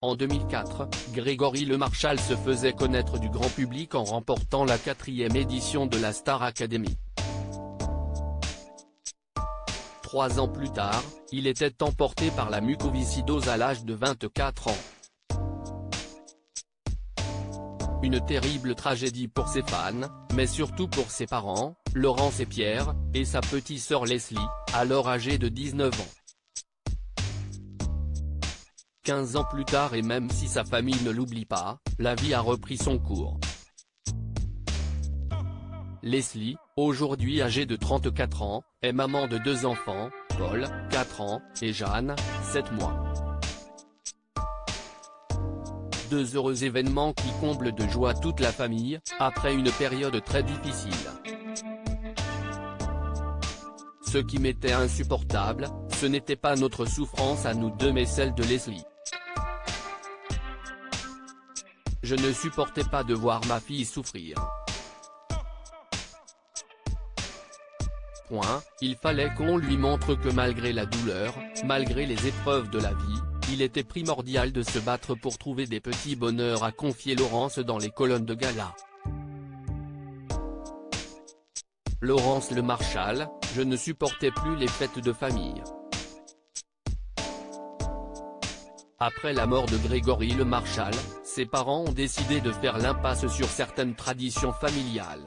En 2004, Grégory Le Marchal se faisait connaître du grand public en remportant la 4e édition de la Star Academy. 3 ans plus tard, il était emporté par la mucoviscidose à l'âge de 24 ans. Une terrible tragédie pour ses fans, mais surtout pour ses parents, Laurence et Pierre, et sa petite sœur Leslie, alors âgée de 19 ans. 15 ans plus tard et même si sa famille ne l'oublie pas, la vie a repris son cours. Leslie, aujourd'hui âgée de 34 ans, est maman de 2 enfants, Paul, 4 ans, et Jeanne, 7 mois. 2 heureux événements qui comblent de joie toute la famille, après une période très difficile. Ce qui m'était insupportable, ce n'était pas notre souffrance à nous deux mais celle de Leslie. Je ne supportais pas de voir ma fille souffrir. Il fallait qu'on lui montre que malgré la douleur, malgré les épreuves de la vie, il était primordial de se battre pour trouver des petits bonheurs, a confié Laurence dans les colonnes de gala. Laurence Le Marchal, je ne supportais plus les fêtes de famille. Après la mort de Grégory Le Marchal, ses parents ont décidé de faire l'impasse sur certaines traditions familiales.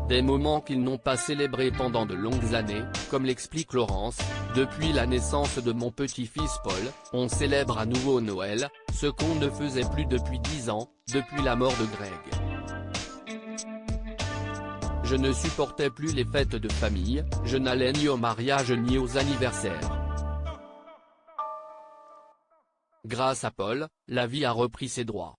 Des moments qu'ils n'ont pas célébrés pendant de longues années, comme l'explique Laurence, depuis la naissance de mon petit-fils Paul, on célèbre à nouveau Noël, ce qu'on ne faisait plus depuis 10 ans, depuis la mort de Greg. Je ne supportais plus les fêtes de famille, je n'allais ni au mariage ni aux anniversaires. Grâce à Paul, la vie a repris ses droits.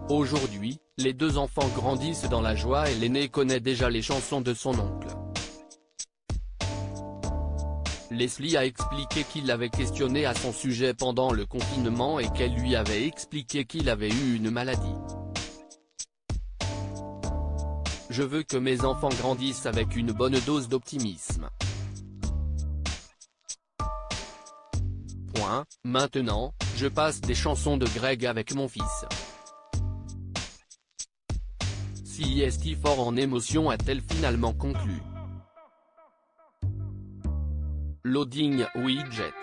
Aujourd'hui, les 2 enfants grandissent dans la joie et l'aîné connaît déjà les chansons de son oncle. Leslie a expliqué qu'il l'avait questionné à son sujet pendant le confinement et qu'elle lui avait expliqué qu'il avait eu une maladie. Je veux que mes enfants grandissent avec une bonne dose d'optimisme. Maintenant, je passe des chansons de Greg avec mon fils. Si est fort en émotion, a-t-elle finalement conclu. Loading Widget.